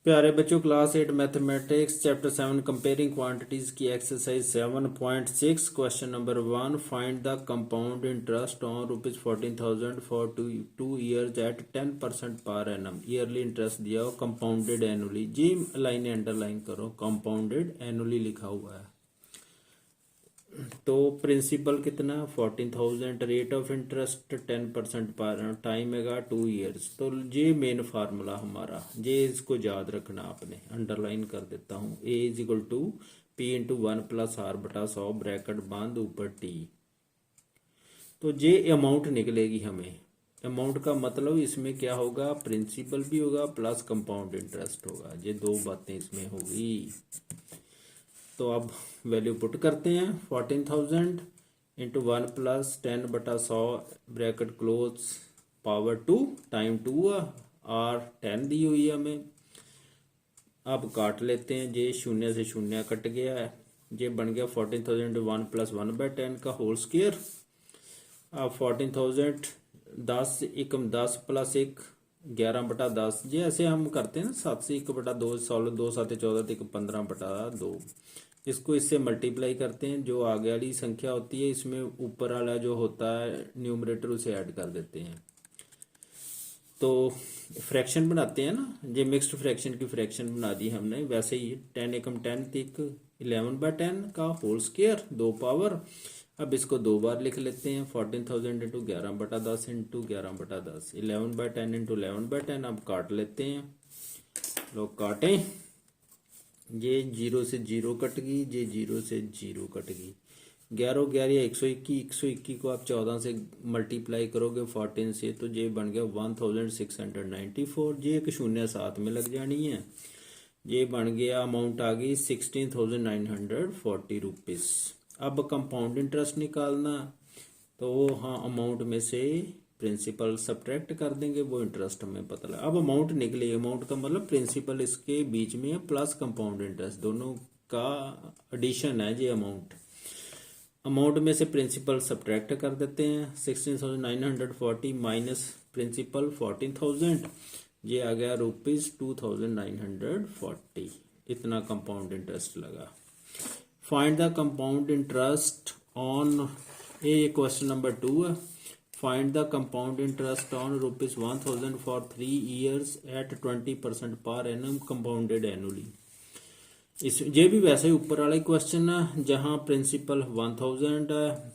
प्यारे बच्चों, class 8 mathematics chapter 7 comparing quantities की exercise 7.6 question number 1। Find the compound interest on ₹14,000 for 2 years at 10% per annum. Yearly interest दिया हो, compounded annually. जी line underline करो, compounded annually लिखा हुआ है। तो प्रिंसिपल कितना 14,000, रेट ऑफ इंटरेस्ट 10% पर टाइम हैगा 2 years। तो ये मेन फार्मूला हमारा, ये इसको याद रखना आपने, अंडरलाइन कर देता हूँ। A is equal to P into 1+r/100 bracket बंद ऊपर टी। तो ये अमाउंट निकलेगी हमें। अमाउंट का मतलब इसमें क्या होगा, प्रिंसिपल भी होगा प्लस कंपाउंड इंटरेस्ट होगा। ये दो बातें इसमें होगी। तो अब वैल्यू पुट करते हैं। 14,000 into 1+10/100 bracket close power 2 time 2 और 10 दी हुई है हमें। अब काट लेते हैं, ये शून्य से शून्य कट गया है। ये बन गया 14,000 इंटू 1+1/10 का होल स्क्वायर। अब 14,000 10 एकम 10 प्लस 1 11/10। ये ऐसे हम करते हैं ना, 7 से 1/2 16 2 7 14 1 15/2। इसको इससे मल्टीप्लाई करते हैं, जो आगे वाली संख्या होती है इसमें ऊपर वाला जो होता है न्यूमरेटर उसे ऐड कर देते हैं। तो फ्रैक्शन बनाते हैं ना, ये मिक्स्ड फ्रैक्शन की फ्रैक्शन बना दी हमने। वैसे ही 10 एकम 10 तक 11/10 का होल स्क्वायर 2 पावर। अब इसको दो बार लिख लेते हैं, 14,000 इंटू 11/10 इंटू 11/10 11/10 इंटू 11/10। अब काट लेते हैं, लोग काटें। ये 0 से 0 कट गई, ये 0 से 0 कट गई। 11 11 121, 121 को आप 14 से मल्टीप्लाई करोगे 14 से, तो ये बन गया 1694। ये एक शून्य साथ में लग जानी है। ये बन गया, अमाउंट आ गई 16,940 रुपीज़। अब कंपाउंड इंटरेस्ट निकालना, तो हाँ अमाउंट में से प्रिंसिपल सब्ट्रैक्ट कर देंगे, वो इंटरेस्ट हमें पता लगा। अब अमाउंट निकली, अमाउंट का मतलब प्रिंसिपल इसके बीच में है प्लस कंपाउंड इंटरेस्ट, दोनों का एडिशन है ये अमाउंट। अमाउंट में से प्रिंसिपल सब्ट्रैक्ट कर देते हैं, 16,940 माइनस प्रिंसिपल 14,000, ये आ गया ₹2,940। इतना कंपाउंड इंटरेस्ट लगा। Find the compound interest on, ये क्वेश्चन नंबर 2 है। Find the compound interest on ₹1,000 for 3 years at 20% per annum compounded annually. इस ये भी वैसे ही ऊपर वाला ही क्वेश्चन है, जहाँ प्रिंसिपल 1,000 है,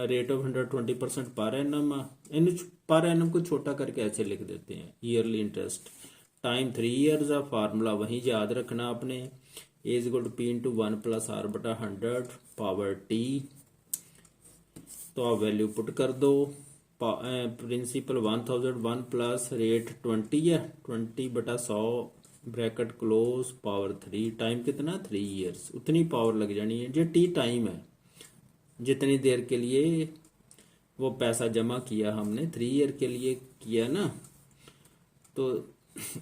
rate of interest 20% per annum. In per annum को छोटा करके ऐसे लिख देते हैं, ईयरली इंटरेस्ट टाइम 3 years है। फार्मूला वहीं याद रखना आपने, A is equal to P into 1+r/100 power T. तो आप वैल्यू पुट कर दो। प्रिंसिपल 1,000 1 प्लस रेट 20 है, 20/100 ब्रैकेट क्लोज पावर 3 टाइम कितना 3 years। उतनी पावर लग जानी है, जो टी टाइम है, जितनी देर के लिए वो पैसा जमा किया हमने 3 year के लिए किया ना। तो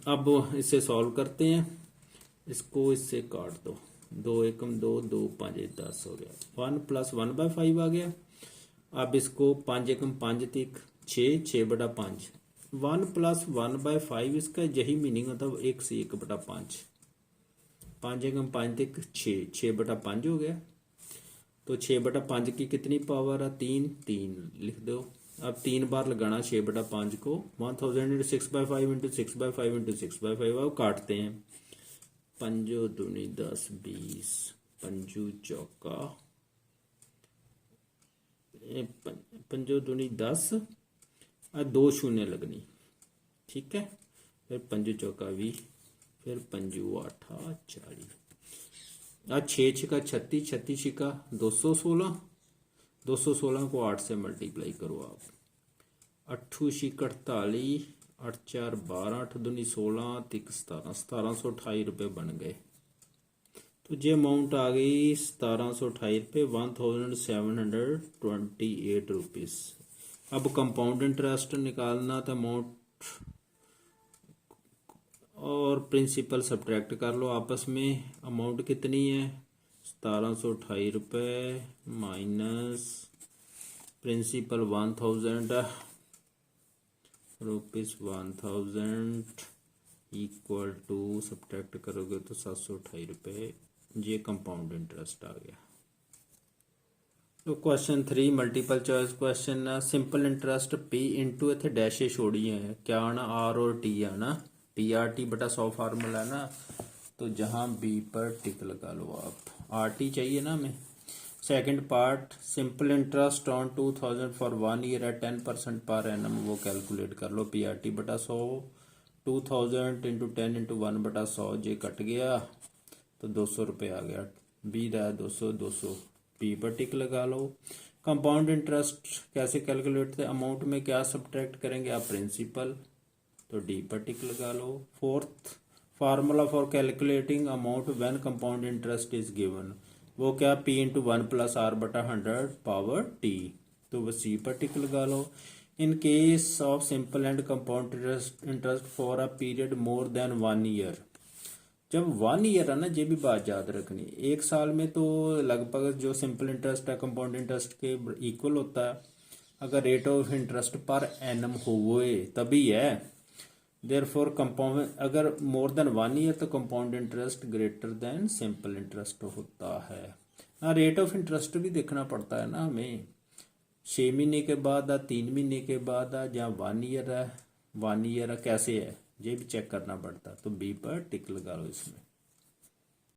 अब इसे सॉल्व करते हैं, इसको इससे काट दो, 2 एकम 2 2 5 10 हो गया। 1+1/5 आ गया। अब इसको 5 एकम 5 तक 6 6/5। 1+1/5 इसका यही मीनिंग होता है, 1 से 1/5। 5 एकम 5 तक 6 6/5 हो गया। तो 6/5 की कितनी पावर है, 3 3 लिख दो। अब 3 बार लगाना 6/5 को, 1,000 इंटू 6/5 इंटू 6/5 इंटू 6/5। अब काटते हैं, 5 दूनी 10 20, 5 चौका 5 दूनी 10 और 2 शून्य लगनी, ठीक है। फिर 5 चौका 20, फिर 5 8 40। आज 6 छिका 36, 36 छिका 216, 216 को 8 से मल्टीप्लाई करो आप। 8 छिक 48, 8 4 12, 8 दूनी 16, 3 17, 1728 रुपये बन गए। तो ये अमाउंट आ गई 1728 रुपये, 1,728 रुपीज़। अब कंपाउंड इंटरेस्ट निकालना, तो अमाउंट और प्रिंसिपल सब्ट्रैक्ट कर लो आपस में। अमाउंट कितनी है 1728 रुपये minus principal 1,000 rupees 1,000 equal to subtract करोगे तो 728 रुपये, ये कंपाउंड इंटरेस्ट आ गया। तो क्वेश्चन 3 मल्टीपल चॉइस क्वेश्चन है। सिंपल इंटरेस्ट पी इंटू इतने डैशे छोड़ी है, क्या आना आर और टी आना, पी आर टी बटा 100 फार्मूला है ना, तो जहाँ बी पर टिक लगा लो आप, आर टी चाहिए ना हमें। Second part, simple interest on 2000 for 1 year है 10% पर एनम, वो कैलकुलेट कर लो, पी आर टी बटा 100, 2000 इंटू 10 इंटू 1 बटा 100, जे कट गया तो 200 रुपये आ गया, बी रहा 200, 200 पी पर टिक लगा लो। कंपाउंड इंटरेस्ट कैसे कैलकुलेट थे, अमाउंट में क्या सब्ट्रैक्ट करेंगे आप, प्रिंसिपल, तो डी पर टिक लगा लो। Fourth formula for calculating amount when compound interest is given, वो क्या, पी इंटू 1 प्लस आर बटा 100 पावर टी, तो वो सी पर टिक लगा लो। In case of simple and compound interest for a period more than 1 year, जब 1 ईयर है ना, ये भी बात याद रखनी, 1 साल में तो लगभग जो सिंपल इंटरेस्ट है कंपाउंड इंटरेस्ट के इक्वल होता है, अगर rate of interest per annum हुए तभी है। देयरफॉर कंपाउंड अगर मोर देन 1 ईयर तो compound interest greater than simple interest होता है ना। रेट ऑफ इंटरेस्ट भी देखना पड़ता है ना हमें, 6 महीने के बाद आ, 3 महीने के बाद आ, या 1 ईयर है, 1 ईयर कैसे है, ये भी चेक करना पड़ता है, तो बी पर टिक लगा लो इसमें।